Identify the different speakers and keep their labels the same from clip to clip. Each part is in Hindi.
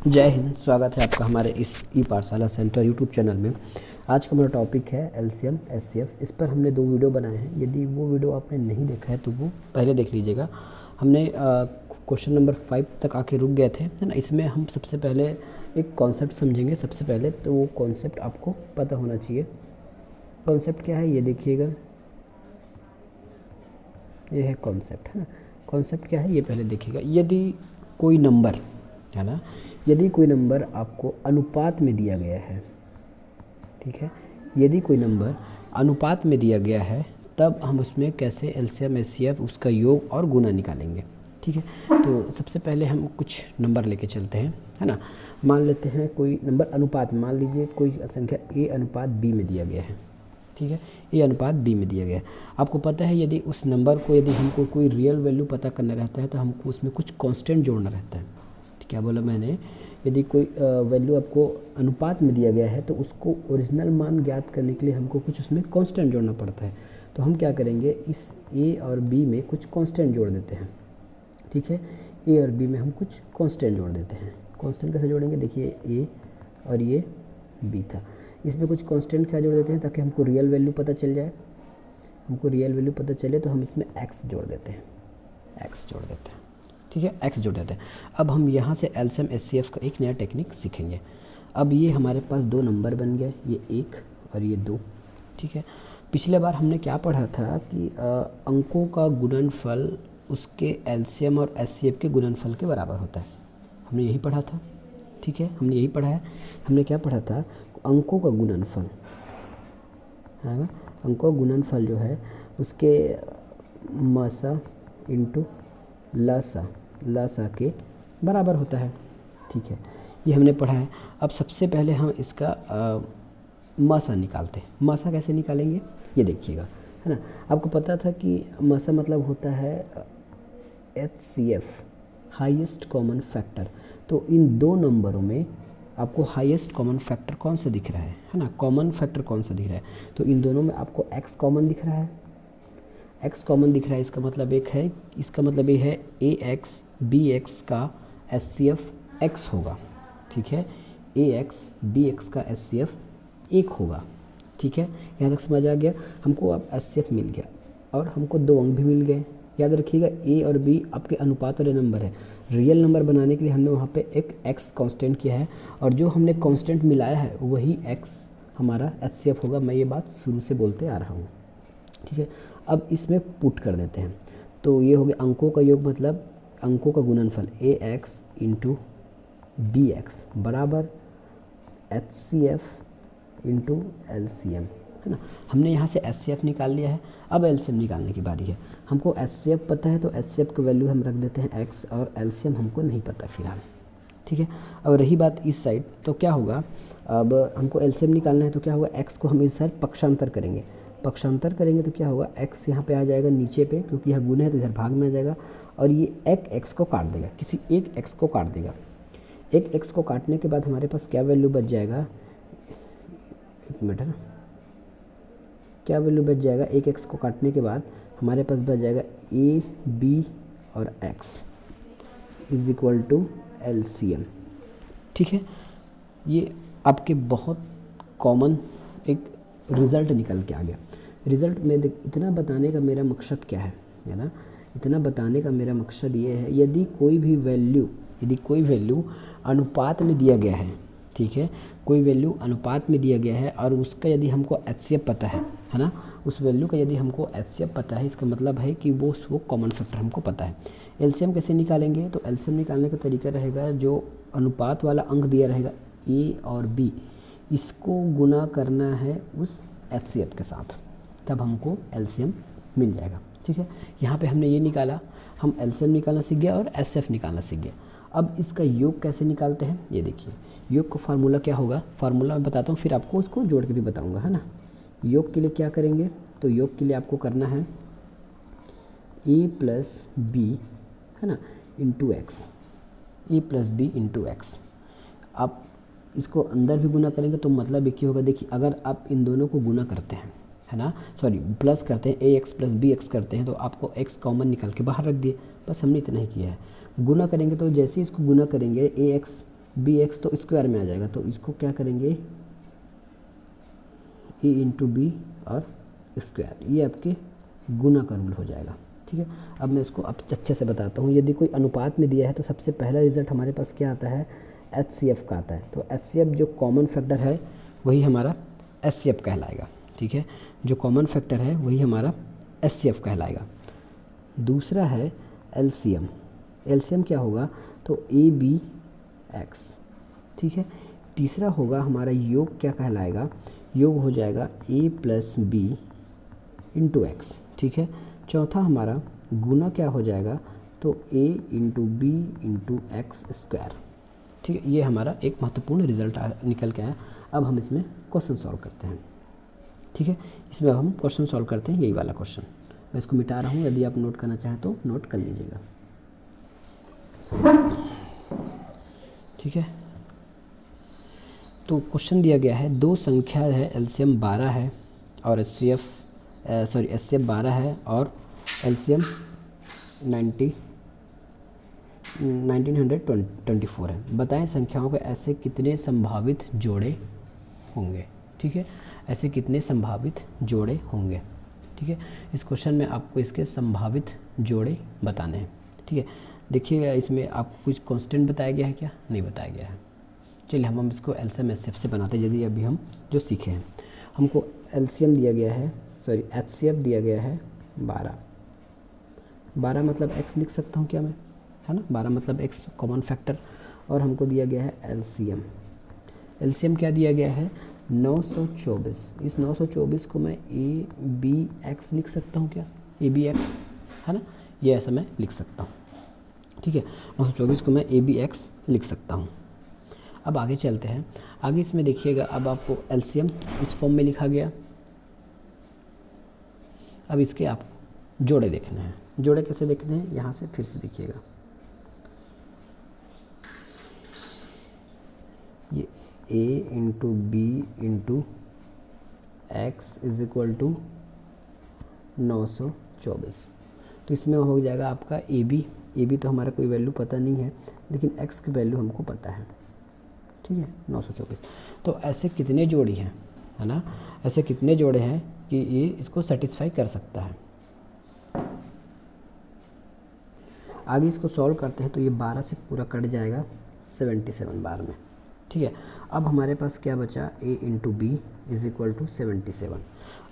Speaker 1: जय हिंद। स्वागत है आपका हमारे इस ई पाठशाला सेंटर यूट्यूब चैनल में। आज का हमारा टॉपिक है एलसीएम एचसीएफ। इस पर हमने 2 वीडियो बनाए हैं। यदि वो वीडियो आपने नहीं देखा है तो वो पहले देख लीजिएगा। हमने क्वेश्चन नंबर 5 तक आके रुक गए थे, है ना। इसमें हम सबसे पहले एक कॉन्सेप्ट समझेंगे। सबसे पहले तो वो कॉन्सेप्ट आपको पता होना चाहिए। कॉन्सेप्ट क्या है ये देखिएगा, ये है कॉन्सेप्ट, है ना। कॉन्सेप्ट क्या है ये पहले देखिएगा। यदि कोई नंबर, है ना, यदि कोई नंबर आपको अनुपात में दिया गया है, ठीक है, यदि कोई नंबर अनुपात में दिया गया है तब हम उसमें कैसे एलसीएम एचसीएफ उसका योग और गुना निकालेंगे, ठीक है। तो सबसे पहले हम कुछ नंबर लेके चलते हैं, है ना। मान लेते हैं कोई नंबर अनुपात, मान लीजिए कोई संख्या ए अनुपात बी में दिया गया है, ठीक है। ए अनुपात बी में दिया गया है। आपको पता है यदि उस नंबर को, यदि हमको कोई रियल वैल्यू पता करना रहता है तो हमको उसमें कुछ कांस्टेंट जोड़ना रहता है। क्या बोला मैंने, यदि कोई वैल्यू आपको अनुपात में दिया गया है तो उसको ओरिजिनल मान ज्ञात करने के लिए हमको कुछ उसमें कांस्टेंट जोड़ना पड़ता है। तो हम क्या करेंगे, इस ए और बी में कुछ कांस्टेंट जोड़ देते हैं, ठीक है। ए और बी में हम कुछ कांस्टेंट जोड़ देते हैं। कांस्टेंट कैसे जोड़ेंगे, देखिए ए और ये बी था, इसमें कुछ कांस्टेंट क्या जोड़ देते हैं ताकि हमको रियल वैल्यू पता चल जाए। हमको रियल वैल्यू पता चले तो हम इसमें एक्स जोड़ देते हैं, एक्स जोड़ देते हैं, ठीक है, एक्स जोड़ देते हैं। अब हम यहाँ से एलसीएम एचसीएफ का एक नया टेक्निक सीखेंगे। अब ये हमारे पास 2 नंबर बन गए, ये 1 और ये 2, ठीक है। पिछले बार हमने क्या पढ़ा था कि अंकों का गुणनफल उसके एलसीएम और एचसीएफ के गुणनफल के बराबर होता है। हमने यही पढ़ा था, ठीक है, हमने यही पढ़ा है। हमने क्या पढ़ा था, अंकों का गुणनफल, है ना, अंकों का गुणनफल जो है उसके मासा इंटू लासा के बराबर होता है, ठीक है, ये हमने पढ़ा है। अब सबसे पहले हम इसका मासा निकालते हैं। मासा कैसे निकालेंगे ये देखिएगा, है ना। आपको पता था कि मासा मतलब होता है एचसीएफ, हाईएस्ट कॉमन फैक्टर। तो इन 2 नंबरों में आपको हाईएस्ट कॉमन फैक्टर कौन सा दिख रहा है ना, कॉमन फैक्टर कौन सा दिख रहा है। तो इन दोनों में आपको एक्स कॉमन दिख रहा है, एक्स कॉमन दिख रहा है। इसका मतलब एक है, इसका मतलब ये है ए एक्स बी एक्स का एचसीएफ एक्स होगा, ठीक है। ए एक्स बी एक्स का एचसीएफ 1 होगा, ठीक है। यहाँ तक समझ आ गया। हमको अब एचसीएफ मिल गया और हमको 2 अंक भी मिल गए। याद रखिएगा ए और बी आपके अनुपात वाले नंबर है। रियल नंबर बनाने के लिए हमने वहाँ पे एक एक्स कांस्टेंट किया है और जो हमने कांस्टेंट मिलाया है वही एक्स हमारा एचसीएफ होगा। मैं ये बात शुरू से बोलते आ रहा हूँ, ठीक है। अब इसमें पुट कर देते हैं तो ये हो गया अंकों का योग, मतलब अंकों का गुणनफल A X into B X बराबर H C F into L C M, है ना। हमने यहाँ से एच सी एफ निकाल लिया है। अब एल सी एम निकालने की बारी है। हमको एच सी एफ पता है तो एच सी एफ की वैल्यू हम रख देते हैं एक्स और एल सी एम हमको नहीं पता फिलहाल, ठीक है। अब रही बात इस साइड, तो क्या होगा, अब हमको एल सी एम निकालना है तो क्या होगा, एक्स को हम इस साइड पक्षांतर करेंगे। पक्षांतर करेंगे तो क्या होगा, x यहाँ पे आ जाएगा नीचे पे, क्योंकि यह गुना है तो इधर भाग में आ जाएगा और ये एक x को काट देगा, किसी एक x को काट देगा। एक x को काटने के बाद हमारे पास क्या वैल्यू बच जाएगा, एक मिनट, है ना, क्या वैल्यू बच जाएगा, एक x को काटने के बाद हमारे पास बच जाएगा a b और x is equal to L C M, ठीक है। ये आपके बहुत कॉमन एक रिज़ल्ट निकल के आ गया। रिज़ल्ट में इतना बताने का मेरा मकसद क्या है ना, इतना बताने का मेरा मकसद ये है, यदि कोई वैल्यू अनुपात में दिया गया है, ठीक है, कोई वैल्यू अनुपात में दिया गया है और उसका यदि हमको एचसीएफ पता है ना, उस वैल्यू का यदि हमको एचसीएफ पता है, इसका मतलब है कि वो कॉमन फैक्टर हमको पता है। एलसीएम कैसे निकालेंगे, तो एलसीएम निकालने का तरीका रहेगा, जो अनुपात वाला अंक दिया रहेगा ए और बी, इसको गुना करना है उस एचसीएफ के साथ, तब हमको एलसीएम मिल जाएगा, ठीक है। यहाँ पे हमने ये निकाला, हम एलसीएम निकालना सीख गया और एचसीएफ निकालना सीख गया। अब इसका योग कैसे निकालते हैं ये देखिए। योग का फार्मूला क्या होगा, फार्मूला मैं बताता हूँ, फिर आपको उसको जोड़ के भी बताऊँगा, है ना। योग के लिए क्या करेंगे, तो योग के लिए आपको करना है ए प्लस बी, है ना, इंटू एक्स, ए प्लस बी इंटू एक्स। आप इसको अंदर भी गुना करेंगे तो मतलब एक ही होगा। देखिए अगर आप इन दोनों को गुना करते हैं, है ना, सॉरी प्लस करते हैं, ए एक्स प्लस बी एक्स करते हैं तो आपको एक्स कॉमन निकाल के बाहर रख दिए, बस हमने इतना ही किया है। गुना करेंगे तो जैसे ही इसको गुना करेंगे ए एक्स बी एक्स तो स्क्वायर में आ जाएगा, तो इसको क्या करेंगे ए इंटू बी और स्क्वायर, ये आपके गुना का रूल हो जाएगा। ठीक है, अब मैं इसको अब अच्छे से बताता हूँ। यदि कोई अनुपात में दिया है तो सबसे पहला रिजल्ट हमारे पास क्या आता है, HCF का आता है। तो HCF जो कॉमन फैक्टर है वही हमारा HCF कहलाएगा। ठीक है, जो कॉमन फैक्टर है वही हमारा HCF कहलाएगा। दूसरा है LCM। LCM क्या होगा, तो ABX। ठीक है, तीसरा होगा हमारा योग, क्या कहलाएगा, योग हो जाएगा A plus B into X. ठीक है, चौथा हमारा गुना क्या हो जाएगा, तो A into B into X square. ठीक है, ये हमारा एक महत्वपूर्ण रिजल्ट निकल के आया। अब हम इसमें क्वेश्चन सॉल्व करते हैं। ठीक है, इसमें अब हम क्वेश्चन सॉल्व करते हैं, यही वाला क्वेश्चन। मैं इसको मिटा रहा हूँ, यदि आप नोट करना चाहें तो नोट कर लीजिएगा। ठीक है, तो क्वेश्चन दिया गया है, दो संख्या है, LCM 12 है और HCF 12 है और LCM 1924 है। बताएं संख्याओं के ऐसे कितने संभावित जोड़े होंगे। ठीक है, ऐसे कितने संभावित जोड़े होंगे। ठीक है, इस क्वेश्चन में आपको इसके संभावित जोड़े बताने हैं। ठीक है, देखिएगा इसमें आपको कुछ कांस्टेंट बताया गया है क्या, नहीं बताया गया है। चलिए हम इसको LCM HCF से बनाते हैं। यदि अभी हम जो सीखे हैं, हमको LCM दिया गया है, HCF दिया गया है 12 मतलब x लिख सकता हूँ क्या मैं, है ना, 12 मतलब x कॉमन फैक्टर। और हमको दिया गया है LCM क्या दिया गया है, 924। इस 924 को मैं ABX लिख सकता हूँ क्या, ABX, है ना, ये ऐसा मैं लिख सकता हूँ। ठीक है, 924 को मैं ABX लिख सकता हूँ। अब आगे चलते हैं। आगे इसमें देखिएगा, अब आपको LCM इस फॉर्म में लिखा गया। अब इसके आप जोड़े देखने हैं। जोड़े कैसे देखने हैं, यहाँ से फिर से देखिएगा, ये A into B into X is equal to 924। तो इसमें हो जाएगा आपका AB तो हमारा कोई वैल्यू पता नहीं है, लेकिन x की वैल्यू हमको पता है। ठीक है, 924। तो ऐसे कितने जोड़ी हैं, है ना, ऐसे कितने जोड़े हैं कि ये इसको सेटिस्फाई कर सकता है। आगे इसको सॉल्व करते हैं तो ये 12 से पूरा कट जाएगा 77 बार में। ठीक है, अब हमारे पास क्या बचा, A into B is equal to 77।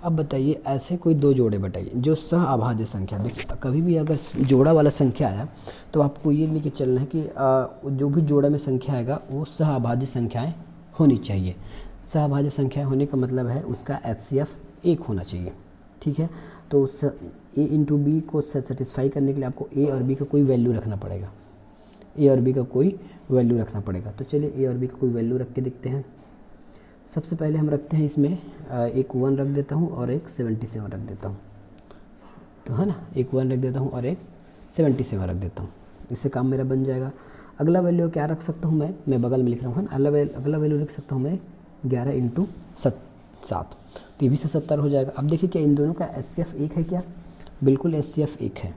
Speaker 1: अब बताइए ऐसे कोई दो जोड़े बताइए जो सह अभाज्य संख्या। देखिए कभी भी अगर जोड़ा वाला संख्या आया तो आपको ये लेके चलना है कि जो भी जोड़े में संख्या आएगा वो सह अभाज्य संख्याएँ होनी चाहिए। सह अभाज्य संख्या होने का मतलब है उसका HCF 1 होना चाहिए। ठीक है, तो A इंटू बी को सेटिस्फाई करने के लिए आपको A और B का कोई वैल्यू रखना पड़ेगा। A और B का कोई वैल्यू रखना पड़ेगा। तो चलिए A और B का कोई वैल्यू रख के देखते हैं। सबसे पहले हम रखते हैं इसमें एक 1 रख देता हूँ और एक 77 रख देता हूँ, तो है ना, एक 1 रख देता हूँ और एक 77 रख देता हूँ। इससे काम मेरा बन जाएगा। अगला वैल्यू क्या रख सकता हूँ मैं बगल में लिख रहा हूँ, है ना, अगला वैल्यू रख सकता हूँ मैं 11 इंटू 7, तो ये भी 77 हो जाएगा। अब देखिए क्या इन दोनों का HCF 1 है क्या, बिल्कुल HCF 1 है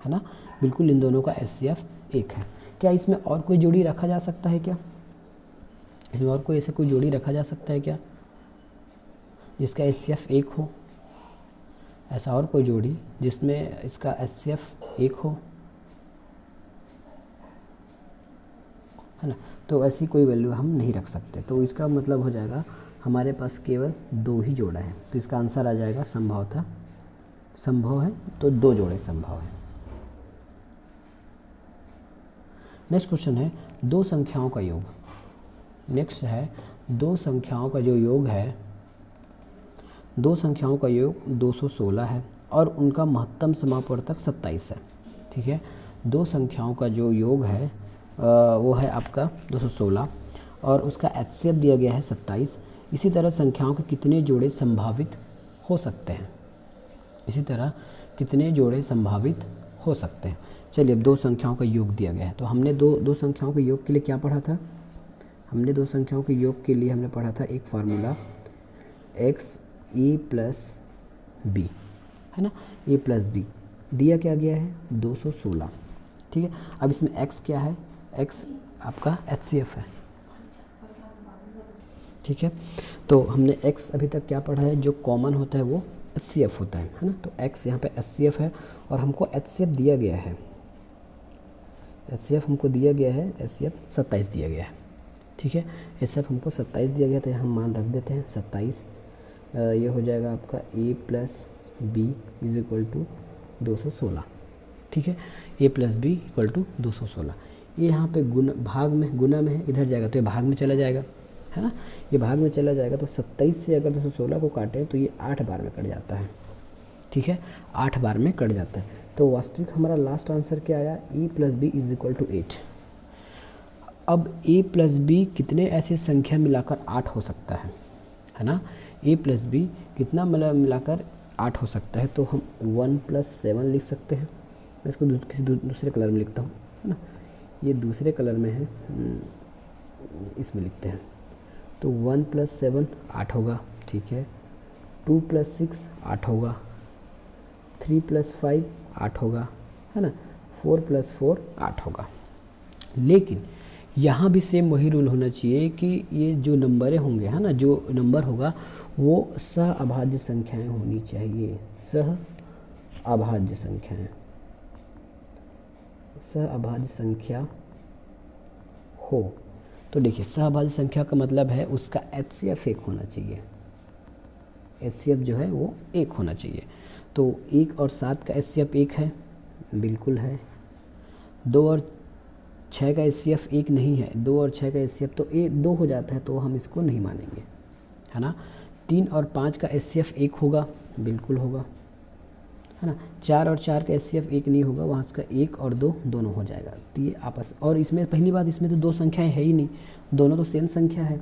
Speaker 1: ना, बिल्कुल इन दोनों का HCF 1 है। क्या इसमें और कोई जोड़ी रखा जा सकता है क्या, इसमें और कोई ऐसे कोई जोड़ी रखा जा सकता है क्या जिसका HCF 1 हो, ऐसा और कोई जोड़ी जिसमें इसका HCF 1 हो, है ना, तो ऐसी कोई वैल्यू हम नहीं रख सकते। तो इसका मतलब हो जाएगा हमारे पास केवल 2 ही जोड़ा है। तो इसका आंसर आ जाएगा संभवतः, संभव है तो 2 जोड़े संभव है। नेक्स्ट क्वेश्चन है दो संख्याओं का योग। नेक्स्ट है दो संख्याओं का जो योग है, दो संख्याओं का योग 216 है और उनका महत्तम समापवर्तक 27 है। ठीक है, दो संख्याओं का जो योग है वो है आपका 216 और उसका HCF दिया गया है 27। इसी तरह संख्याओं के कितने जोड़े संभावित हो सकते हैं, इसी तरह कितने जोड़े संभावित हो सकते हैं। चलिए अब दो संख्याओं का योग दिया गया है, तो हमने दो संख्याओं के योग के लिए क्या पढ़ा था, हमने दो संख्याओं के योग के लिए हमने पढ़ा था एक फार्मूला XE प्लस बी, है ना, A प्लस बी दिया क्या गया है 216। ठीक है, अब इसमें x क्या है, x आपका HCF है, ठीक है। तो हमने x अभी तक क्या पढ़ा है, जो कॉमन होता है वो HCF होता है ना। तो x यहाँ पे HCF है और हमको HCF दिया गया है, HCF हमको दिया गया है, HCF 27 दिया गया है। ठीक है, HCF हमको 27 दिया गया, तो हम मान रख देते हैं 27। ये हो जाएगा आपका a plus B is equal to 216। ठीक है, a plus B equal to 216। ये यहाँ पे गुना भाग में, गुना में है, इधर जाएगा तो ये भाग में चला जाएगा, है ना। ये भाग में चला जाएगा तो 27 से अगर 216 को काटें तो ये 8 बार में कट जाता है। ठीक है, 8 बार में कट जाता है। तो वास्तविक हमारा लास्ट आंसर क्या आया, a plus B is equal to 8। अब a प्लस बी कितने ऐसे संख्या मिलाकर 8 हो सकता है ना। a प्लस बी कितना मिलाकर 8 हो सकता है, तो हम 1 + 7 लिख सकते हैं। मैं इसको किसी दूसरे कलर में लिखता हूँ, है ना। ये दूसरे कलर में है, इसमें लिखते हैं। तो 1 + 7 8 होगा। ठीक है, 2 + 6 8 होगा, 3 + 5 8 होगा, है ना, 4 + 4 8 होगा। लेकिन यहाँ भी सेम वही रूल होना चाहिए कि ये जो नंबरें होंगे, है ना, जो नंबर होगा वो सह अभाज्य संख्याएं होनी चाहिए। सह अभाज्य संख्याएं, सह अभाज्य संख्या हो। तो देखिए, सह अभाज्य संख्या का मतलब है उसका HCF 1 होना चाहिए। HCF जो है वो 1 होना चाहिए। तो 1 और 7 का HCF 1 है, बिल्कुल है। 2 और 6 का HCF 1 नहीं है, 2 और 6 का HCF तो 2 हो जाता है, तो हम इसको नहीं मानेंगे, है ना। 3 और 5 का HCF 1 होगा, बिल्कुल होगा, है ना। 4 और 4 का HCF 1 नहीं होगा, वहाँ इसका 1 और 2 दोनों हो जाएगा। तो ये आपस, और इसमें पहली बात, इसमें तो 2 संख्याएं है ही नहीं, दोनों तो सेम संख्या है।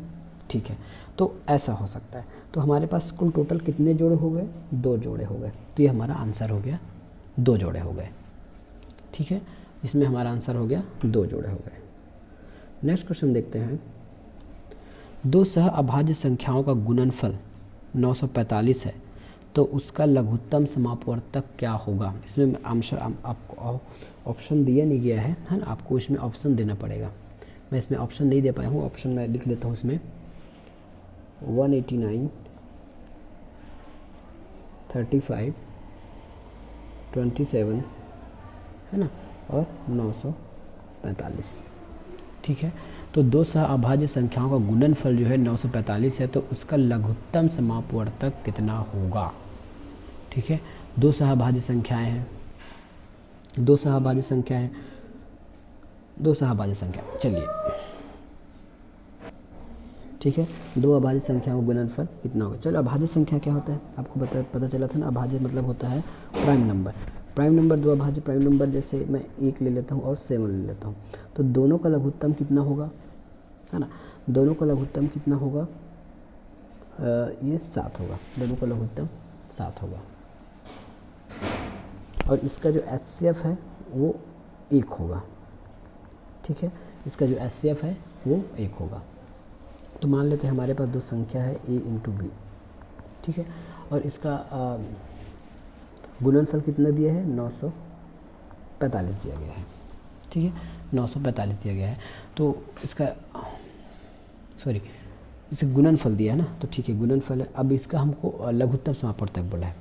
Speaker 1: ठीक है, तो ऐसा हो सकता है। तो हमारे पास कुल टोटल कितने जोड़े हो गए, 2 जोड़े हो गए। तो ये हमारा आंसर हो गया, 2 जोड़े हो गए। ठीक है, इसमें हमारा आंसर हो गया 2 जोड़े हो गए। नेक्स्ट क्वेश्चन देखते हैं। 2 सह अभाज्य संख्याओं का गुणनफल 945 है, तो उसका लघुत्तम समापवर्तक क्या होगा। इसमें आंसर आपको ऑप्शन दिया नहीं गया है ना, आपको इसमें ऑप्शन देना पड़ेगा। मैं इसमें ऑप्शन नहीं दे पाया हूँ, ऑप्शन मैं लिख देता हूँ इसमें। 189, 35, 27, है ना, और 945। ठीक है, तो 2 सह अभाज्य संख्याओं का गुणनफल जो है 945 है, तो उसका लघुत्तम समापवर्तक कितना होगा। ठीक है, 2 सह अभाज्य संख्याएं हैं, 2 सह अभाज्य संख्या है, 2 सह अभाज्य संख्या, चलिए ठीक है, 2 अभाज्य संख्याओं का गुणनफल कितना होगा। चलो, अभाज्य संख्या क्या होता है आपको पता चला था ना। अभाज्य मतलब होता है प्राइम नंबर। प्राइम नंबर, 2 अभाज्य प्राइम नंबर, जैसे मैं 1 ले लेता हूँ और 7 ले लेता हूँ, तो दोनों का लघुत्तम कितना होगा, है ना। दोनों का लघुत्तम कितना होगा, ये 7 होगा, दोनों का लघुत्तम 7 होगा। और इसका जो HCF है वो 1 होगा। ठीक है, इसका जो HCF है वो 1 होगा। तो मान लेते हैं हमारे पास 2 संख्या है a × b। ठीक है, और इसका गुणनफल कितना दिया है, 945 दिया गया है। ठीक है, 945 दिया गया है। तो इसका इसे गुणनफल दिया है ना, तो ठीक है, गुणनफल है। अब इसका हमको लघुत्तम समापवर्तक बोला है।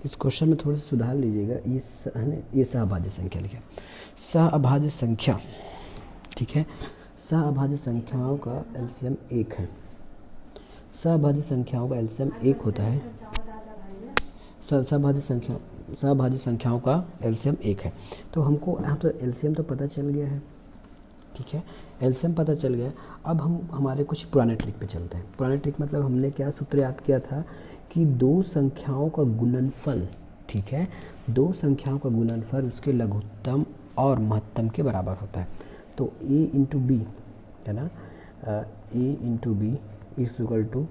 Speaker 1: इस क्वेश्चन में थोड़ा सा सुधार लीजिएगा। ये सहअभाज्य संख्या लिखा, सहअभाज्य संख्या। ठीक है, सहअभाज्य संख्याओं का एलसीएम 1 है। सहअभाज्य संख्याओं का एलसीएम 1 होता है। सहअभाज्य संख्याओं का एलसीएम 1 है। तो हमको यहाँ पर एलसीएम तो पता चल गया है। ठीक है, एलसीएम पता चल गया। अब हम हमारे कुछ पुराने ट्रिक पे चलते हैं। पुराने ट्रिक मतलब हमने क्या सूत्र याद किया था कि 2 संख्याओं का गुणनफल, ठीक है, 2 संख्याओं का गुणनफल उसके लघुत्तम और महत्तम के बराबर होता है। तो a × b, है ना, a × b is equal to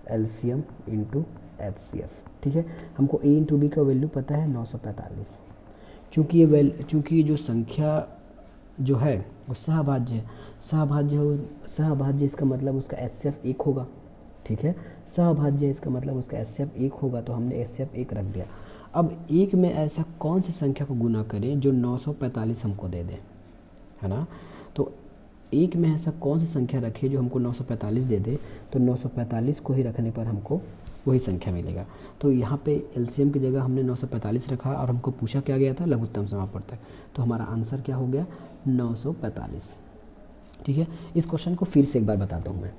Speaker 1: LCM × HCF। ठीक है, हमको a × b का वैल्यू पता है 945। चूँकि ये जो संख्या जो है वो सहअभाज्य है। सहअभाज्य इसका मतलब उसका HCF 1 होगा। ठीक है, सहअभाज्य इसका मतलब उसका HCF 1 होगा, तो हमने HCF 1 रख दिया। अब एक में ऐसा कौन सी संख्या को गुना करें जो 945 हमको दे दे, है ना। तो एक में ऐसा कौन सी संख्या रखे जो हमको 945 दे दे, तो 945 को ही रखने पर हमको वही संख्या मिलेगा। तो यहाँ पे एलसीएम की जगह हमने 945 रखा और हमको पूछा क्या गया था, लघुत्तम समापवर्तक। तो हमारा आंसर क्या हो गया, 945। ठीक है, इस क्वेश्चन को फिर से एक बार बताता हूँ मैं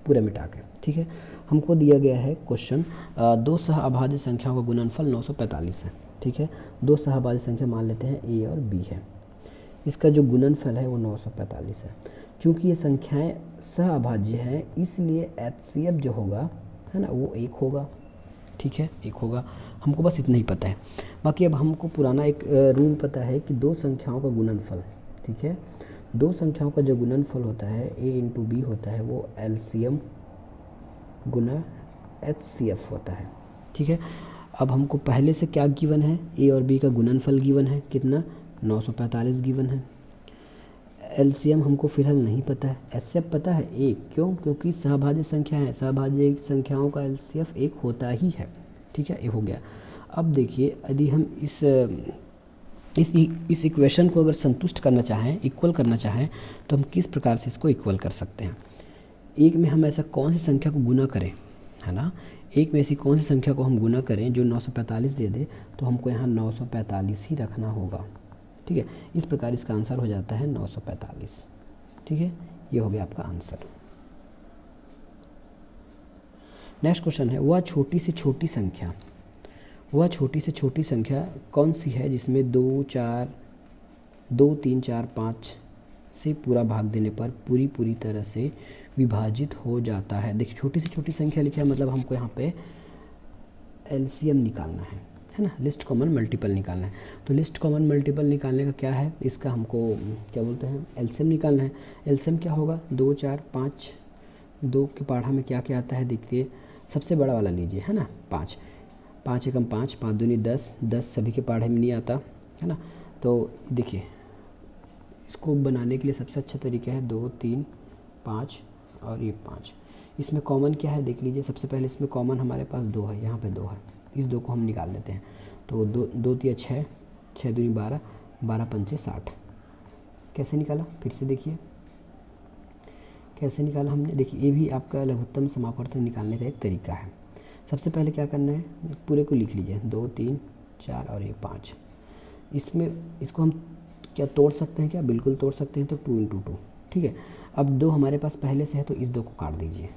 Speaker 1: पूरा मिटा के। ठीक है, हमको दिया गया है क्वेश्चन, दो सहअभाज्य संख्याओं का गुणनफल 945 है। ठीक है, दो सहअभाज्य संख्या मान लेते हैं ए और बी है, इसका जो गुणनफल है वो 945 है। चूँकि ये संख्याएं सहअभाज्य हैं इसलिए एचसीएफ जो होगा, है ना, वो 1 होगा। ठीक है, 1 होगा, हमको बस इतना ही पता है। बाकी अब हमको पुराना एक रूल पता है कि दो संख्याओं का गुणनफल, ठीक है, दो संख्याओं का जो गुणनफल होता है a इंटू बी होता है वो एलसीएम गुना एचसीएफ होता है। ठीक है, अब हमको पहले से क्या गिवन है, a और b का गुणनफल गिवन है, कितना, 945 गिवन है। एलसीएम हमको फिलहाल नहीं पता है, एचसीएफ पता है 1, क्यों, क्योंकि सहभाज्य संख्या है, सहभाज्य संख्याओं का एलसीएफ 1 होता ही है। ठीक है, ये हो गया। अब देखिए, यदि हम इस इक्वेशन को अगर संतुष्ट करना चाहें, इक्वल करना चाहें, तो हम किस प्रकार से इसको इक्वल कर सकते हैं। एक में हम ऐसा कौन सी संख्या को गुना करें, है ना, एक में ऐसी कौन सी संख्या को हम गुना करें जो 945 दे दे, तो हमको यहाँ 945 ही रखना होगा। ठीक है, इस प्रकार इसका आंसर हो जाता है 945। ठीक है, ये हो गया आपका आंसर। नेक्स्ट क्वेश्चन है, वह छोटी से छोटी संख्या, वह छोटी से छोटी संख्या कौन सी है जिसमें 2, 3, 4, 5 से पूरा भाग देने पर पूरी तरह से विभाजित हो जाता है। देखिए, छोटी से छोटी संख्या लिखा है, मतलब हमको यहाँ पे एलसीएम निकालना है ना, लिस्ट कॉमन मल्टीपल निकालना है। तो लिस्ट कॉमन मल्टीपल निकालने का क्या है, इसका हमको क्या बोलते हैं, एलसीएम निकालना है। एलसीएम क्या होगा, 2, 4, 5, 2 के पढ़ा में क्या क्या आता है देखिए, सबसे बड़ा वाला लीजिए, है ना, 5, 5 एकम 5, 5 दूनी 10, 10 सभी के पढ़े में नहीं आता, है ना। तो देखिए, इसको बनाने के लिए सबसे अच्छा तरीका है 2, 3, 5 और ये 5। इसमें कॉमन क्या है देख लीजिए, सबसे पहले इसमें कॉमन हमारे पास 2 है, यहाँ पे 2 है, इस 2 को हम निकाल लेते हैं। तो 2 तिया 6, 6 दूनी 12, 12 पंचे 60। कैसे निकाला, फिर से देखिए कैसे निकाला हमने। देखिए, ये भी आपका लघुत्तम समापवर्तक निकालने का एक तरीका है। सबसे पहले क्या करना है, पूरे को लिख लीजिए, 2, 3, 4 और ये 5। इसमें इसको हम क्या तोड़ सकते हैं, क्या बिल्कुल तोड़ सकते हैं, तो 2 इंटू 2। ठीक है, अब 2 हमारे पास पहले से है तो इस 2 को काट दीजिए,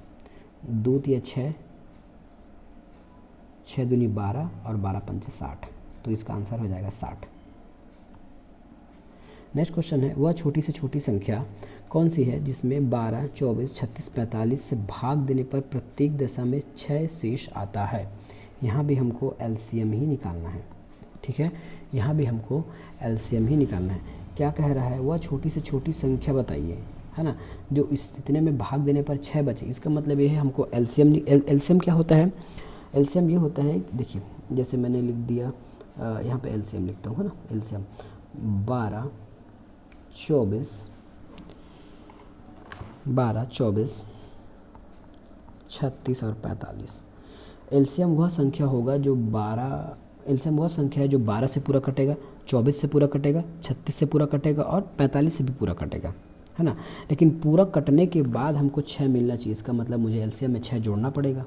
Speaker 1: 2 तिया 6, 6 दूनी 12 और 12 पंचे 60। तो इसका आंसर हो जाएगा 60। नेक्स्ट क्वेश्चन है, वह छोटी से छोटी संख्या कौन सी है जिसमें 12, 24, 36, 45 से भाग देने पर प्रत्येक दशा में 6 शेष आता है। यहाँ भी हमको एलसीएम ही निकालना है। ठीक है, यहाँ भी हमको एलसीएम ही निकालना है। क्या कह रहा है, वह छोटी से छोटी संख्या बताइए, है ना, जो इस इतने में भाग देने पर 6 बचे। इसका मतलब ये है हमको एलसीएम क्या होता है, एलसीएम ये होता है, देखिए जैसे मैंने लिख दिया, यहाँ पे एलसीएम लिखता हूँ, है ना, एलसीएम 12, 24, 36 और 45। एलसीएम वह संख्या होगा जो 12, एलसीएम वह संख्या है जो 12 से पूरा कटेगा, 24 से पूरा कटेगा, 36 से पूरा कटेगा और 45 से भी पूरा कटेगा, है ना। लेकिन पूरा कटने के बाद हमको 6 मिलना चाहिए। इसका मतलब मुझे एलसीएम में 6 जोड़ना पड़ेगा।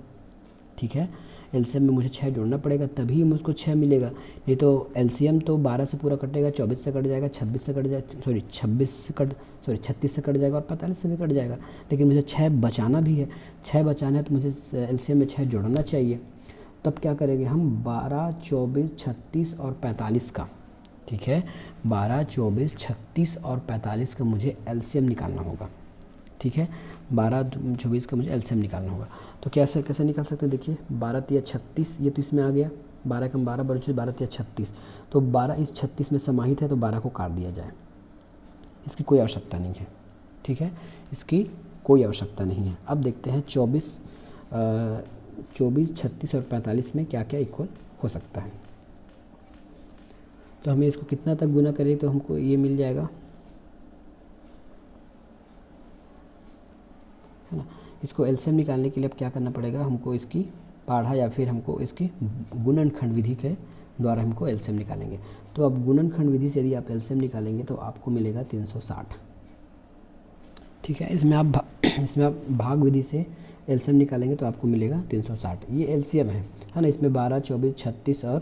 Speaker 1: ठीक है, एलसीएम में मुझे 6 जोड़ना पड़ेगा, तभी मुझको 6 मिलेगा। नहीं तो एलसीएम तो 12 से पूरा कटेगा, 24 से कट जाएगा, 36 से कट जाएगा, 36 से कट जाएगा और 45 से भी कट जाएगा। लेकिन मुझे 6 बचाना भी है, 6 बचाना है तो मुझे एलसीएम में 6 जोड़ना चाहिए। तब क्या करेंगे हम, 12, 24, 36 और 45 का, ठीक है, 12, 24, 36 और 45 का मुझे एलसीएम निकालना होगा। ठीक है, 12, 24 का मुझे एलसीएम निकालना होगा। तो कैसे निकाल सकते हैं, देखिए 12 तिया 36, ये तो इसमें आ गया, 12 कम 12 बचे 12 तिया 36। तो 12 इस 36 में समाहित है तो 12 को काट दिया जाए, इसकी कोई आवश्यकता नहीं है। ठीक है, इसकी कोई आवश्यकता नहीं है। अब देखते हैं 24, 36 और 45 में क्या क्या इक्वल हो सकता है। तो हमें इसको कितना तक गुना करें तो हमको ये मिल जाएगा, है ना। इसको एलसीएम निकालने के लिए अब क्या करना पड़ेगा, हमको इसकी पाढ़ा या फिर हमको इसकी गुणनखंड विधि के द्वारा हमको एलसीएम निकालेंगे। तो अब गुणनखंड विधि से यदि आप एलसीएम निकालेंगे तो आपको मिलेगा 360। ठीक है, इसमें आप भाग विधि से एलसीएम निकालेंगे तो आपको मिलेगा 360। ये एलसीएम है ना। इसमें 12, 24, 36 और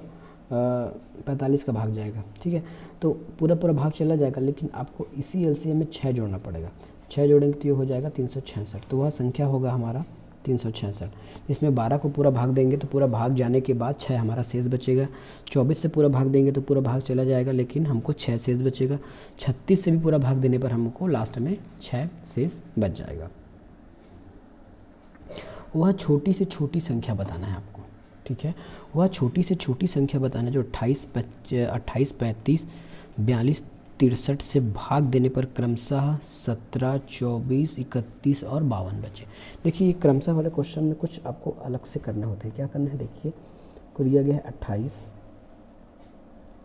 Speaker 1: 45 का भाग जाएगा। ठीक है, तो पूरा भाग चला जाएगा, लेकिन आपको इसी एलसीएम में 6 जोड़ना पड़ेगा। 6 जोड़ेंगे तो ये हो जाएगा 366। तो वह संख्या होगा हमारा 366। इसमें 12 को पूरा भाग देंगे तो पूरा भाग जाने के बाद 6 हमारा शेष बचेगा। 24 से पूरा भाग देंगे तो पूरा भाग चला जाएगा, लेकिन हमको 6 शेष बचेगा। 36 से भी पूरा भाग देने पर हमको लास्ट में 6 शेष बच जाएगा। वह छोटी से छोटी संख्या बताना है आपको। ठीक है, वह छोटी से छोटी संख्या बताना है जो 28, 35, 42, 63 से भाग देने पर क्रमशः 17, 24, 31 और 52 बचे। देखिए, ये क्रमशः वाले क्वेश्चन में कुछ आपको अलग से करना होता है। क्या करना है, देखिए को दिया गया है 28,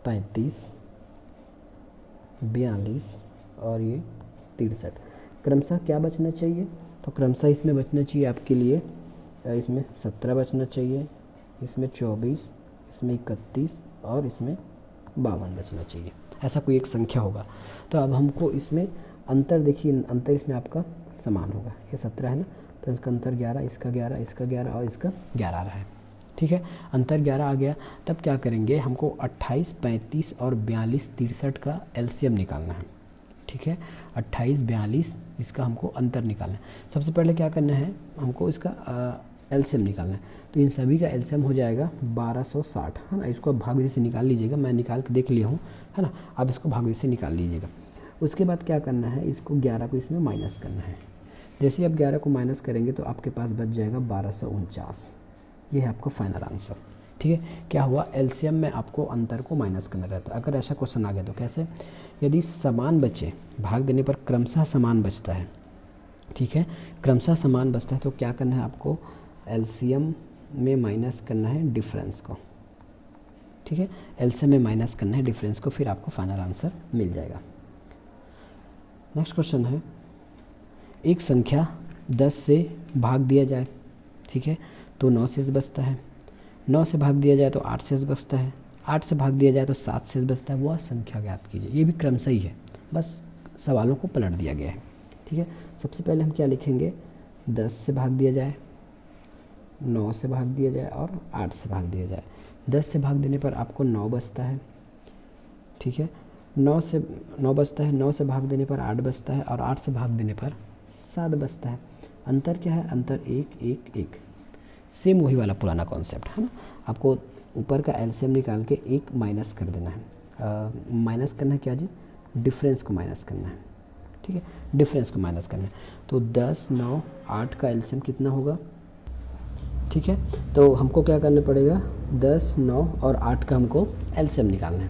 Speaker 1: 35, 42 और ये 63। क्रमशः क्या बचना चाहिए, तो क्रमशः इसमें बचना चाहिए आपके लिए, इसमें 17 बचना चाहिए, इसमें 24, इसमें 31 और इसमें 52 बचना चाहिए। ऐसा कोई एक संख्या होगा। तो अब हमको इसमें अंतर, देखिए अंतर इसमें आपका समान होगा। ये 17 है ना, तो इसका अंतर 11, इसका 11, इसका 11 और इसका 11 आ रहा है। ठीक है, अंतर 11 आ गया। तब क्या करेंगे, हमको 28, 35 और 42, 63 का एलसीएम निकालना है। ठीक है, 28, 42 इसका हमको अंतर निकालना है। सबसे पहले क्या करना है, हमको इसका एलसीएम निकालना है। तो इन सभी का एलसीएम हो जाएगा 1260, है ना। इसको भाग विधि से निकाल लीजिएगा, मैं निकाल के देख लिया हूँ, है ना। आप इसको भाग विधि से निकाल लीजिएगा। उसके बाद क्या करना है, इसको 11 को इसमें माइनस करना है। जैसे ही आप 11 को माइनस करेंगे तो आपके पास बच जाएगा 1249। ये है आपका फाइनल आंसर। ठीक है, क्या हुआ, एलसीएम में आपको अंतर को माइनस करना रहता है। अगर ऐसा क्वेश्चन आ गया तो कैसे, यदि समान बचे, भाग देने पर क्रमशः समान बचता है। ठीक है, क्रमशः समान बचता है तो क्या करना है, आपको एलसीएम में माइनस करना है डिफरेंस को। ठीक है, एलसीएम में माइनस करना है डिफरेंस को, फिर आपको फाइनल आंसर मिल जाएगा। नेक्स्ट क्वेश्चन है, एक संख्या 10 से भाग दिया जाए। ठीक है, तो 9 शेष बचता है। 9 से भाग दिया जाए तो 8 शेष बचता है। 8 से भाग दिया जाए तो 7 शेष बचता है। वह संख्या ज्ञात कीजिए। ये भी क्रमशः ही है, बस सवालों को पलट दिया गया है। ठीक है, सबसे पहले हम क्या लिखेंगे, 10 से भाग दिया जाए, 9 से भाग दिया जाए और 8 से भाग दिया जाए। 10 से भाग देने पर आपको 9 बचता है। ठीक है, 9 बचता है। 9 से भाग देने पर 8 बचता है और 8 से भाग देने पर 7 बचता है। अंतर क्या है, अंतर 1, 1, 1। सेम वही वाला पुराना कॉन्सेप्ट है ना। आपको ऊपर का एलसीएम निकाल के 1 माइनस कर देना है। माइनस करना है क्या चीज़, डिफरेंस को माइनस करना है। ठीक है, डिफरेंस को माइनस करना है। तो 10, 9, 8 का एलसीएम कितना होगा। ठीक है, तो हमको क्या करना पड़ेगा, 10, 9 और 8 का हमको एलसीएम निकालना है।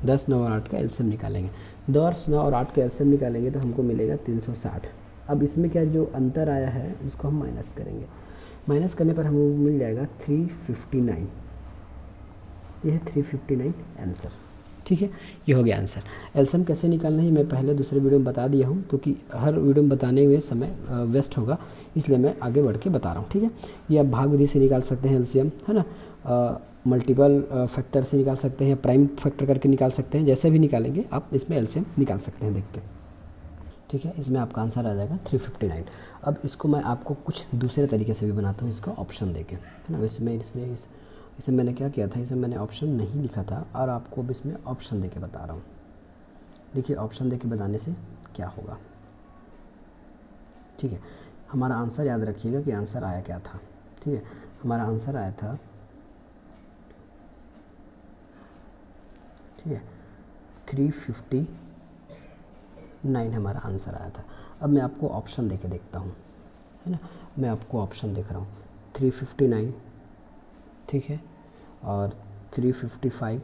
Speaker 1: 10, 9 और 8 का एलसीएम निकालेंगे। 10, 9 और 8 का एलसीएम निकालेंगे तो हमको मिलेगा 360। अब इसमें क्या जो अंतर आया है उसको हम माइनस करेंगे। माइनस करने पर हमको मिल जाएगा 359। यह है 359 आंसर। ठीक है, ये हो गया आंसर। एलसीएम कैसे निकालना है मैं पहले दूसरे वीडियो में बता दिया हूँ, क्योंकि हर वीडियो में बताने में समय वेस्ट होगा, इसलिए मैं आगे बढ़ के बता रहा हूँ। ठीक है, ये आप भाग विधि से निकाल सकते हैं एलसीएम, है ना। मल्टीपल फैक्टर से निकाल सकते हैं, प्राइम फैक्टर करके निकाल सकते हैं। जैसे भी निकालेंगे आप इसमें एलसीएम निकाल सकते हैं देख के। ठीक है, इसमें आपका आंसर आ जाएगा 359। अब इसको मैं आपको कुछ दूसरे तरीके से भी बनाता हूँ, इसका ऑप्शन देके, है ना। इसमें इसमें मैंने क्या किया था, इसमें मैंने ऑप्शन नहीं लिखा था और आपको अब इसमें ऑप्शन देके बता रहा हूँ। देखिए, ऑप्शन देके बताने से क्या होगा। ठीक है, हमारा आंसर याद रखिएगा कि आंसर आया क्या था। ठीक है, हमारा आंसर आया था, ठीक है, 359 हमारा आंसर आया था। अब मैं आपको ऑप्शन देके देखता हूँ, है ना। मैं आपको ऑप्शन देख रहा हूँ, 359, ठीक है, और 355,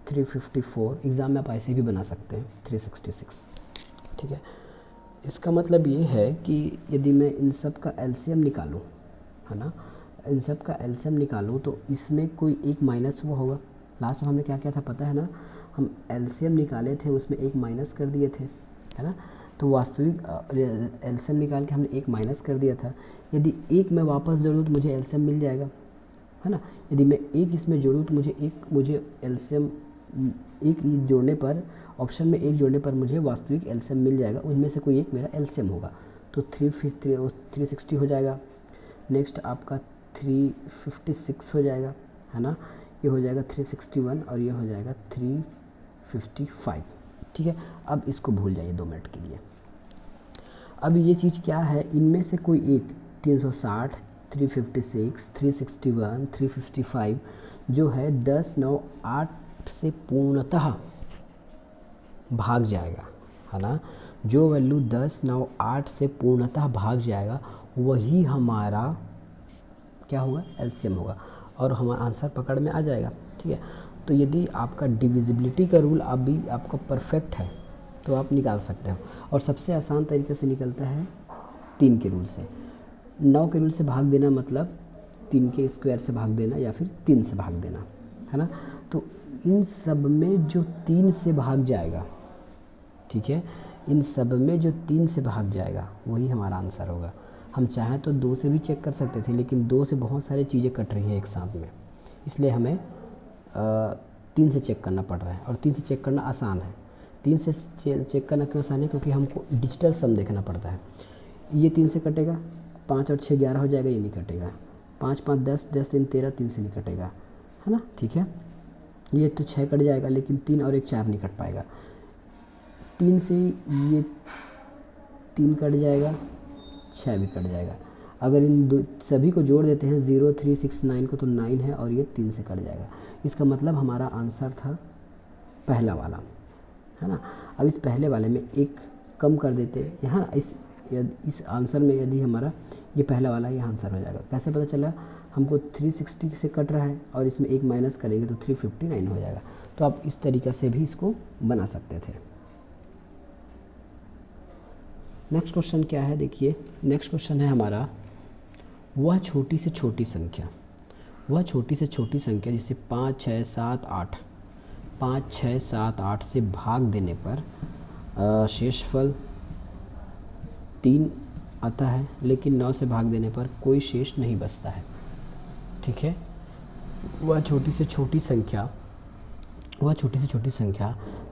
Speaker 1: 354। एग्ज़ाम में आप ऐसे भी बना सकते हैं, 366। ठीक है, इसका मतलब ये है कि यदि मैं इन सब का एलसीएम निकालूं, है ना, इन सब का एलसीएम निकालूं तो इसमें कोई एक माइनस हुआ होगा। लास्ट में हमने क्या किया था पता है ना, हम एलसीएम निकाले थे, उसमें एक माइनस कर दिए थे, है ना। तो वास्तविक एलसीएम निकाल के हमने एक माइनस कर दिया था। यदि एक मैं वापस जोड़ूँ तो मुझे एलसीएम मिल जाएगा, है ना। यदि मैं एक इसमें जोड़ूँ तो मुझे एलसीएम एक जोड़ने पर, ऑप्शन में एक जोड़ने पर मुझे वास्तविक एलसीएम मिल जाएगा, उनमें से कोई एक मेरा एलसीएम होगा। तो 360 हो जाएगा। नेक्स्ट आपका 356 हो जाएगा, है ना। ये हो जाएगा 361 और ये हो जाएगा 355। ठीक है, अब इसको भूल जाइए 2 मिनट के लिए। अब ये चीज़ क्या है, इनमें से कोई एक 360, 356, 361, 355 जो है 10, 9, 8 से पूर्णतः भाग जाएगा, है ना। जो वैल्यू 10, 9, 8 से पूर्णतः भाग जाएगा वही हमारा क्या होगा, एलसीएम होगा, और हमारा आंसर पकड़ में आ जाएगा। ठीक है, तो यदि आपका डिविजिबिलिटी का रूल अभी आपका परफेक्ट है तो आप निकाल सकते हो, और सबसे आसान तरीके से निकलता है 3 के रूल से। 9 के रूल से भाग देना मतलब 3 के स्क्वायर से भाग देना या फिर 3 से भाग देना, है ना। तो इन सब में जो 3 से भाग जाएगा, ठीक है, इन सब में जो 3 से भाग जाएगा वही हमारा आंसर होगा। हम चाहें तो 2 से भी चेक कर सकते थे, लेकिन 2 से बहुत सारी चीज़ें कट रही हैं एक साथ में, इसलिए हमें 3 से चेक करना पड़ रहा है, और 3 से चेक करना आसान है। 3 से चेक करना क्यों आसान है, क्योंकि हमको डिजिटल सम देखना पड़ता है। ये 3 से कटेगा, 5 और 6 11 हो जाएगा, ये नहीं कटेगा। 5 5 10, 10 3 13, 3 से नहीं कटेगा, है ना। ठीक है, ये तो 6 कट जाएगा, लेकिन 3 और 1 4 नहीं कट पाएगा। 3 से ये 3 कट जाएगा, 6 भी कट जाएगा। अगर इन सभी को जोड़ देते हैं 0 3 6 9 को, तो 9 है और ये 3 से कट जाएगा। इसका मतलब हमारा आंसर था पहला वाला, है ना। अब इस पहले वाले में एक कम कर देते यहाँ, इस आंसर में यदि हमारा ये पहला वाला, ये आंसर हो जाएगा। कैसे पता चला, हमको 360 से कट रहा है और इसमें एक माइनस करेंगे तो 359 हो जाएगा। तो आप इस तरीक़े से भी इसको बना सकते थे। नेक्स्ट क्वेश्चन क्या है, देखिए नेक्स्ट क्वेश्चन है हमारा, वह छोटी से छोटी संख्या, वह छोटी से छोटी संख्या जिसे 5 6 7 8 5 6 7 8 से भाग देने पर शेषफल 3 आता है, लेकिन 9 से भाग देने पर कोई शेष नहीं बचता है। ठीक है, वह छोटी से छोटी संख्या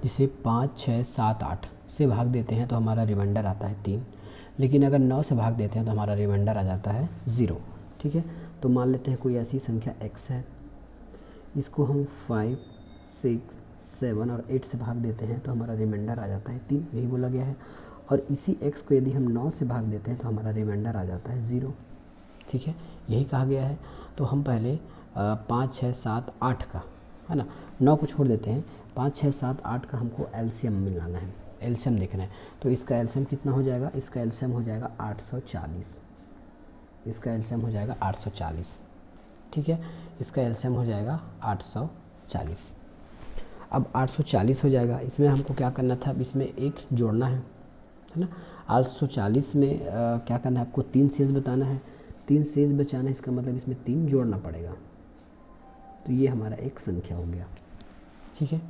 Speaker 1: जिसे 5 6 7 8 से भाग देते हैं तो हमारा रिमाइंडर आता है 3, लेकिन अगर 9 से भाग देते हैं तो हमारा रिमाइंडर आ जाता है 0। ठीक है, तो मान लेते हैं कोई ऐसी संख्या x है, इसको हम 5 6 7 और 8 से भाग देते हैं तो हमारा रिमाइंडर आ जाता है 3, यही बोला गया है। और इसी x को यदि हम 9 से भाग देते हैं तो हमारा रिमाइंडर आ जाता है 0। ठीक है, यही कहा गया है। तो हम पहले 5 6 7 8 का, है ना, 9 को छोड़ देते हैं, 5 6 7 8 का हमको एलसीएम मिलाना है, एलसीएम देखना है। तो इसका एलसीएम कितना हो जाएगा, इसका एलसीएम हो जाएगा 840, इसका एलसीएम हो जाएगा 840। ठीक है, इसका एलसीएम हो जाएगा 840। अब 840 हो जाएगा, इसमें हमको क्या करना था, अब इसमें एक जोड़ना है ना। 840 में क्या करना है, आपको 3 शेष बताना है, 3 शेष बचाना है, इसका मतलब इसमें 3 जोड़ना पड़ेगा। तो ये हमारा एक संख्या हो गया। ठीक है,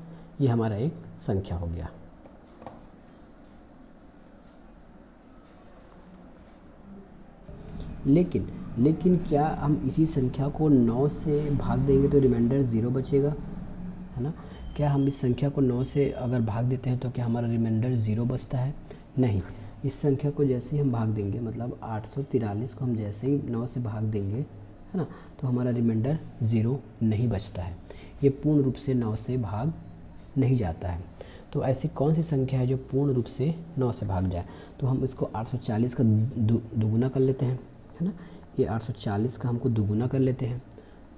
Speaker 1: ये हमारा एक संख्या हो गया। लेकिन क्या हम इसी संख्या को 9 से भाग देंगे तो रिमाइंडर 0 बचेगा, है ना। क्या हम इस संख्या को 9 से अगर भाग देते हैं तो क्या हमारा रिमाइंडर 0 बचता है, नहीं। इस संख्या को जैसे ही हम भाग देंगे, मतलब 843 को हम जैसे ही 9 से भाग देंगे, है ना, तो हमारा रिमाइंडर 0 नहीं बचता है, ये पूर्ण रूप से 9 से भाग नहीं जाता है। तो ऐसी कौन सी संख्या है जो पूर्ण रूप से 9 से भाग जाए, तो हम इसको 840 का दुगुना कर लेते हैं, है ना। ये 840 का हमको दुगुना कर लेते हैं,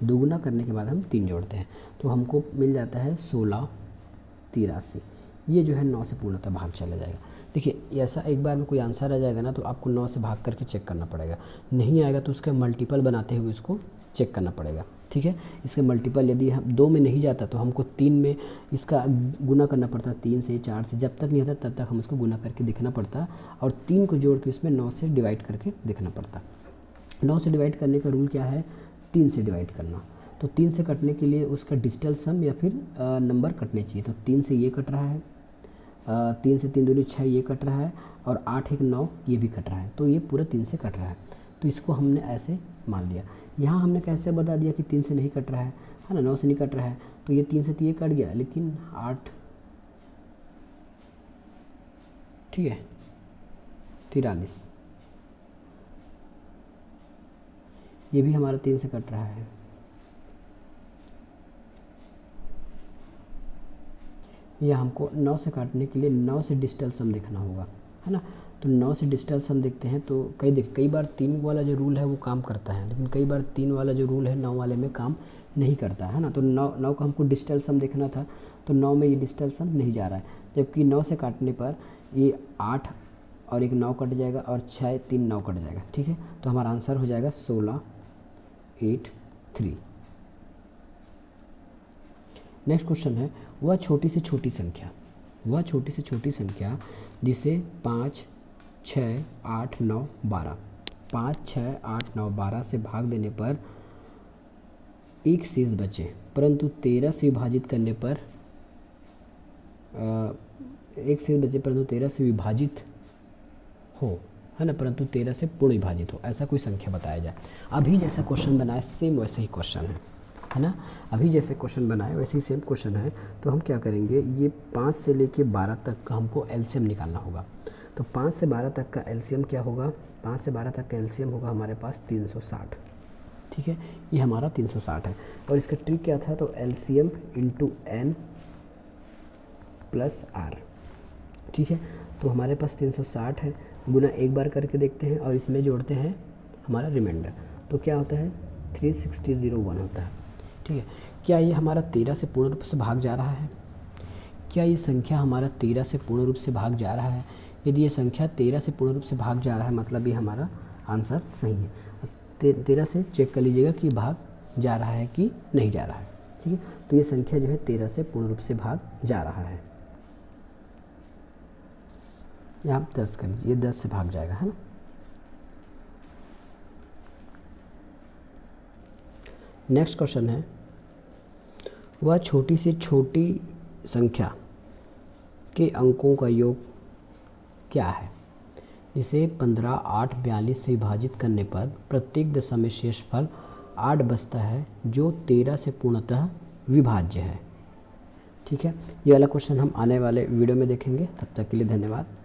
Speaker 1: दुगुना करने के बाद हम 3 जोड़ते हैं तो हमको मिल जाता है 1683। ये जो है 9 से पूर्णतः भाग चला जाएगा। देखिए ऐसा एक बार में कोई आंसर आ जाएगा ना, तो आपको 9 से भाग करके चेक करना पड़ेगा, नहीं आएगा तो उसका मल्टीपल बनाते हुए इसको चेक करना पड़ेगा। ठीक है, इसके मल्टीपल यदि हम 2 में नहीं जाता तो हमको 3 में इसका गुना करना पड़ता, 3 से 4 से, जब तक नहीं आता तब तक हम इसको गुना करके देखना पड़ता, और 3 को जोड़ के इसमें 9 से डिवाइड करके देखना पड़ता। 9 से डिवाइड करने का रूल क्या है, 3 से डिवाइड करना। तो 3 से कटने के लिए उसका डिजिटल सम या फिर नंबर कटने चाहिए। तो 3 से ये कट रहा है, 3 से 3 दूनी 6 ये कट रहा है, और 8 1 9 ये भी कट रहा है, तो ये पूरा 3 से कट रहा है। तो इसको हमने ऐसे मान लिया। यहाँ हमने कैसे बता दिया कि 3 से नहीं कट रहा है ना, 9 से नहीं कट रहा है, तो ये 3 से तो ये कट गया, लेकिन 8, ठीक है, 43, ये भी हमारा 3 से कट रहा है। यह हमको 9 से काटने के लिए 9 से डिजिटल सम देखना होगा, है ना। तो 9 से डिजिटल सम देखते हैं तो कई बार 3 वाला जो रूल है वो काम करता है, लेकिन कई बार 3 वाला जो रूल है 9 वाले में काम नहीं करता है ना। तो 9 का हमको डिजिटल सम देखना था, तो 9 में ये डिजिटल सम नहीं जा रहा है, जबकि 9 से काटने पर ये 8 और एक 9 कट जाएगा और 6 3 9 कट जाएगा, ठीक है। तो हमारा आंसर हो जाएगा 16 8 3। नेक्स्ट क्वेश्चन है, वह छोटी से छोटी संख्या जिसे 5 6 8 9 12 5 6 8 9 12 से भाग देने पर एक शेष बचे, परंतु 13 से विभाजित करने पर एक शेष बचे परंतु 13 से विभाजित हो, है ना, परंतु 13 से पूर्ण विभाजित हो, ऐसा कोई संख्या बताया जाए। अभी जैसा क्वेश्चन बनाए सेम वैसे ही क्वेश्चन है ना, अभी जैसे क्वेश्चन बनाए वैसे ही सेम क्वेश्चन है। तो हम क्या करेंगे, ये 5 से लेके 12 तक का हमको एलसीएम निकालना होगा। तो 5 से 12 तक का एलसीएम क्या होगा, 5 से 12 तक का एलसीएम होगा हमारे पास 360, ठीक है, ये हमारा 360 है। और इसका ट्रिक क्या था, तो LCM into N plus R, ठीक है। तो हमारे पास 360 है, गुना एक बार करके देखते हैं और इसमें जोड़ते हैं हमारा रिमाइंडर, तो क्या होता है 3601 होता है, ठीक है। क्या ये हमारा 13 से पूर्ण रूप से भाग जा रहा है, क्या ये संख्या हमारा 13 से पूर्ण रूप से भाग जा रहा है। यदि ये संख्या 13 से पूर्ण रूप से भाग जा रहा है, मतलब ये हमारा आंसर सही है। 13 से चेक कर लीजिएगा कि भाग जा रहा है कि नहीं जा रहा है, ठीक है। तो ये संख्या जो है 13 से पूर्ण रूप से भाग जा रहा है। यहाँ 10 कर लीजिए, ये 10 से भाग जाएगा, है ना। नेक्स्ट क्वेश्चन है, वह छोटी से छोटी संख्या के अंकों का योग क्या है, जिसे 15 8 42 से विभाजित करने पर प्रत्येक दशा में शेषफल 8 बचता है, जो 13 से पूर्णतः विभाज्य है, ठीक है। ये वाला क्वेश्चन हम आने वाले वीडियो में देखेंगे। तब तक के लिए धन्यवाद।